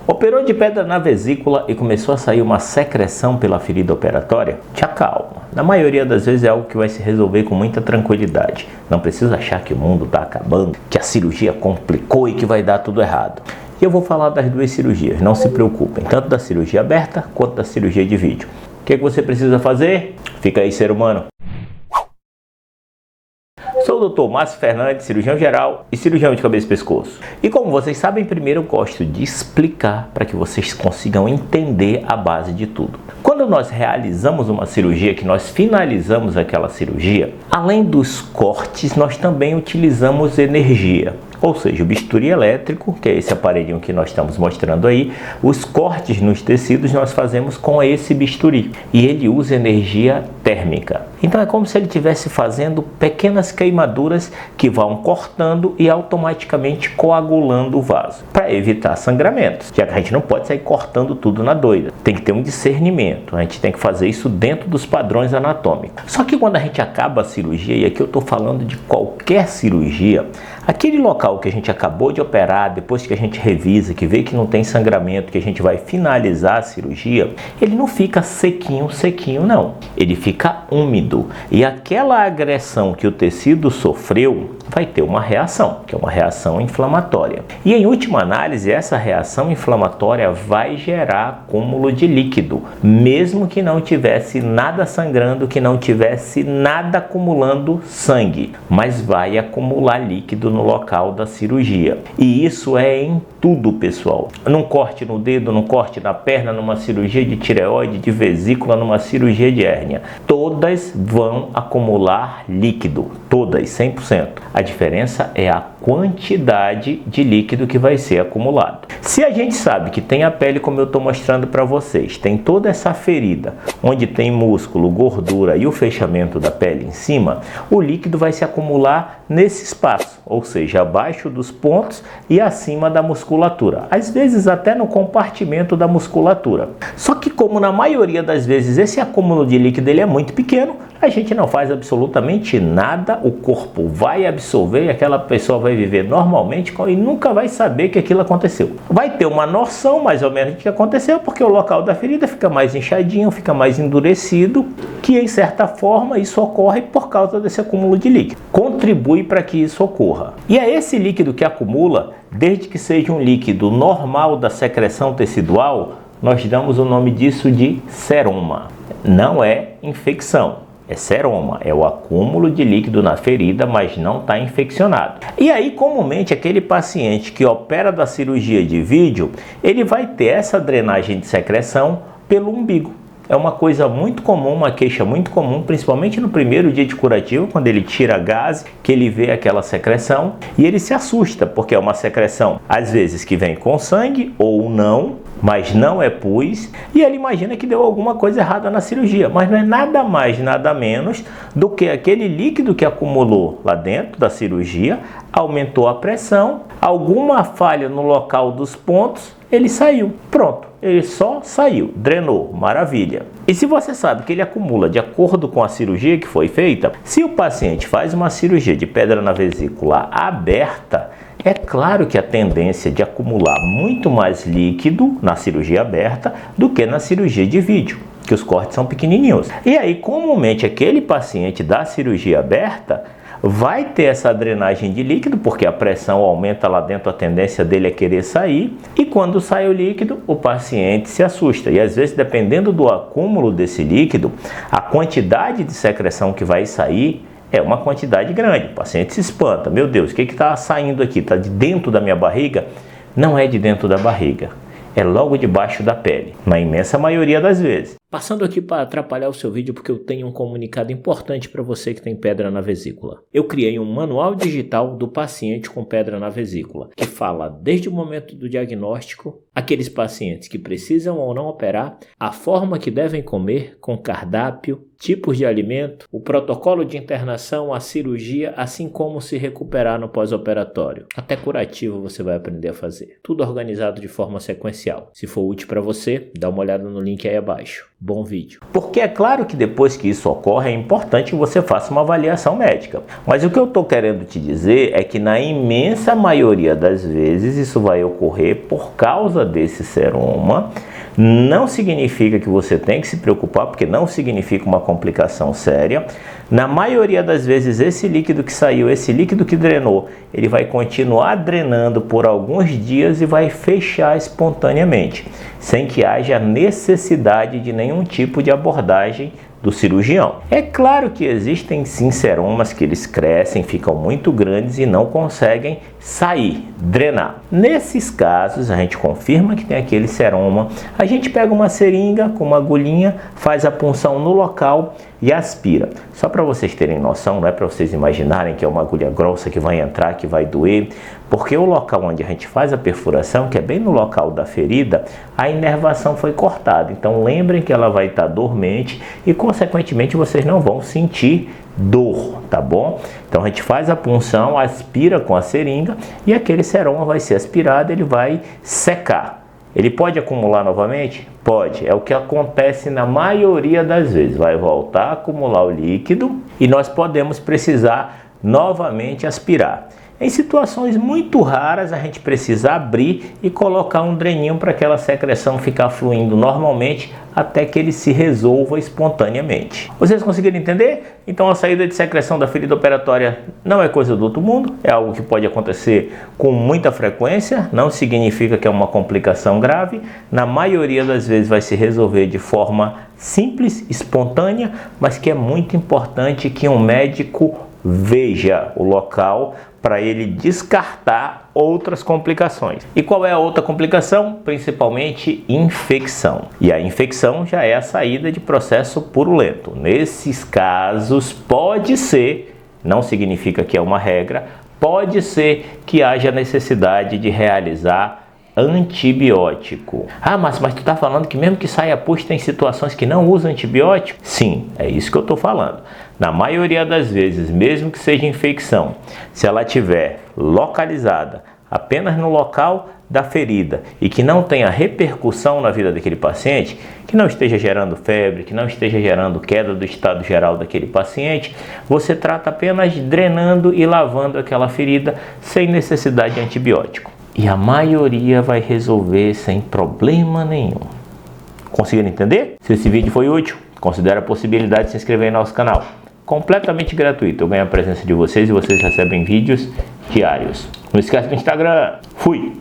Operou de pedra na vesícula e começou a sair uma secreção pela ferida operatória? Te acalma. Na maioria das vezes é algo que vai se resolver com muita tranquilidade. Não precisa achar que o mundo está acabando, que a cirurgia complicou e que vai dar tudo errado. E eu vou falar das duas cirurgias, não se preocupem, tanto da cirurgia aberta quanto da cirurgia de vídeo. O que você precisa fazer? Fica aí, ser humano. Sou o Dr. Márcio Fernandes, cirurgião geral e cirurgião de cabeça e pescoço. E como vocês sabem, primeiro eu gosto de explicar para que vocês consigam entender a base de tudo. Quando nós realizamos uma cirurgia, que nós finalizamos aquela cirurgia, além dos cortes, nós também utilizamos energia. Ou seja, o bisturi elétrico, que é esse aparelhinho que nós estamos mostrando aí, os cortes nos tecidos nós fazemos com esse bisturi. E ele usa energia térmica. Então é como se ele estivesse fazendo pequenas queimaduras que vão cortando e automaticamente coagulando o vaso, para evitar sangramentos, já que a gente não pode sair cortando tudo na doida. Tem que ter um discernimento, a gente tem que fazer isso dentro dos padrões anatômicos. Só que quando a gente acaba a cirurgia, e aqui eu estou falando de qualquer cirurgia, aquele local que a gente acabou de operar, depois que a gente revisa, que vê que não tem sangramento, que a gente vai finalizar a cirurgia, ele não fica sequinho não. Ele fica úmido. E aquela agressão que o tecido sofreu vai ter uma reação, que é uma reação inflamatória. E em última análise, essa reação inflamatória vai gerar acúmulo de líquido, mesmo que não tivesse nada sangrando, que não tivesse nada acumulando sangue, mas vai acumular líquido no local da cirurgia. E isso é em tudo, pessoal. Num corte no dedo, num corte na perna, numa cirurgia de tireoide, de vesícula, numa cirurgia de hérnia. Todas vão acumular líquido, todas, 100%. A diferença é a quantidade de líquido que vai ser acumulado. Se a gente sabe que tem a pele, como eu estou mostrando para vocês, tem toda essa ferida, onde tem músculo, gordura e o fechamento da pele em cima, o líquido vai se acumular nesse espaço, ou seja, abaixo dos pontos e acima da musculatura, às vezes até no compartimento da musculatura. Só que como na maioria das vezes esse acúmulo de líquido ele é muito pequeno, a gente não faz absolutamente nada, o corpo vai absorver e aquela pessoa vai viver normalmente e nunca vai saber que aquilo aconteceu. Vai ter uma noção mais ou menos do que aconteceu, porque o local da ferida fica mais inchadinho, fica mais endurecido, que em certa forma isso ocorre por causa desse acúmulo de líquido. Contribui para que isso ocorra. E é esse líquido que acumula, desde que seja um líquido normal da secreção tecidual, nós damos o nome disso de seroma. Não é infecção. É seroma, é o acúmulo de líquido na ferida, mas não está infeccionado. E aí, comumente, aquele paciente que opera da cirurgia de vídeo, ele vai ter essa drenagem de secreção pelo umbigo. É uma coisa muito comum, uma queixa muito comum, principalmente no primeiro dia de curativo, quando ele tira gás, que ele vê aquela secreção e ele se assusta, porque é uma secreção, às vezes, que vem com sangue ou não, mas não é pus, e ele imagina que deu alguma coisa errada na cirurgia, mas não é nada mais, nada menos do que aquele líquido que acumulou lá dentro da cirurgia, aumentou a pressão, alguma falha no local dos pontos, ele saiu. Pronto, ele só saiu, drenou, maravilha. E se você sabe que ele acumula de acordo com a cirurgia que foi feita, se o paciente faz uma cirurgia de pedra na vesícula aberta, é claro que a tendência de acumular muito mais líquido na cirurgia aberta do que na cirurgia de vídeo, que os cortes são pequenininhos. E aí, comumente, aquele paciente da cirurgia aberta vai ter essa drenagem de líquido, porque a pressão aumenta lá dentro, a tendência dele é querer sair, e quando sai o líquido, o paciente se assusta. E às vezes, dependendo do acúmulo desse líquido, a quantidade de secreção que vai sair é uma quantidade grande. O paciente se espanta. Meu Deus, o que está saindo aqui? Está de dentro da minha barriga? Não é de dentro da barriga. É logo debaixo da pele, na imensa maioria das vezes. Passando aqui para atrapalhar o seu vídeo, porque eu tenho um comunicado importante para você que tem pedra na vesícula. Eu criei um manual digital do paciente com pedra na vesícula, que fala desde o momento do diagnóstico, aqueles pacientes que precisam ou não operar, a forma que devem comer, com cardápio, tipos de alimento, o protocolo de internação, a cirurgia, assim como se recuperar no pós-operatório. Até curativo você vai aprender a fazer. Tudo organizado de forma sequencial. Se for útil para você, dá uma olhada no link aí abaixo. bom vídeo. Porque é claro que depois que isso ocorre é importante que você faça uma avaliação médica. Mas o que eu estou querendo te dizer é que na imensa maioria das vezes isso vai ocorrer por causa desse seroma. Não significa que você tem que se preocupar, porque não significa uma complicação séria. Na maioria das vezes esse líquido que saiu, esse líquido que drenou, ele vai continuar drenando por alguns dias e vai fechar espontaneamente, sem que haja necessidade de nenhum tipo de abordagem do cirurgião. É claro que existem sim seromas que eles crescem, ficam muito grandes e não conseguem sair, drenar. Nesses casos a gente confirma que tem aquele seroma, a gente pega uma seringa com uma agulhinha, faz a punção no local e aspira. Só para vocês terem noção, não é para vocês imaginarem que é uma agulha grossa que vai entrar, que vai doer, porque o local onde a gente faz a perfuração, que é bem no local da ferida, a inervação foi cortada. Então lembrem que ela vai estar dormente e consequentemente vocês não vão sentir dor, tá bom? Então a gente faz a punção, aspira com a seringa e aquele seroma vai ser aspirado, ele vai secar. Ele pode acumular novamente? Pode, é o que acontece na maioria das vezes, vai voltar a acumular o líquido e nós podemos precisar novamente aspirar. Em situações muito raras a gente precisa abrir e colocar um dreninho para aquela secreção ficar fluindo normalmente até que ele se resolva espontaneamente. Vocês conseguiram entender? Então a saída de secreção da ferida operatória não é coisa do outro mundo, é algo que pode acontecer com muita frequência, não significa que é uma complicação grave, na maioria das vezes vai se resolver de forma simples, espontânea, mas que é muito importante que um médico veja o local para ele descartar outras complicações. E qual é a outra complicação? Principalmente infecção. E a infecção já é a saída de processo purulento. Nesses casos pode ser, não significa que é uma regra, pode ser que haja necessidade de realizar antibiótico. Ah, mas tu está falando que mesmo que saia pus tem situações que não usa antibiótico? Sim, é isso que eu estou falando. Na maioria das vezes, mesmo que seja infecção, se ela estiver localizada apenas no local da ferida e que não tenha repercussão na vida daquele paciente, que não esteja gerando febre, que não esteja gerando queda do estado geral daquele paciente, você trata apenas drenando e lavando aquela ferida sem necessidade de antibiótico. E a maioria vai resolver sem problema nenhum. Conseguiram entender? Se esse vídeo foi útil, considere a possibilidade de se inscrever no nosso canal. Completamente gratuito. Eu ganho a presença de vocês e vocês recebem vídeos diários. Não esquece do Instagram. Fui!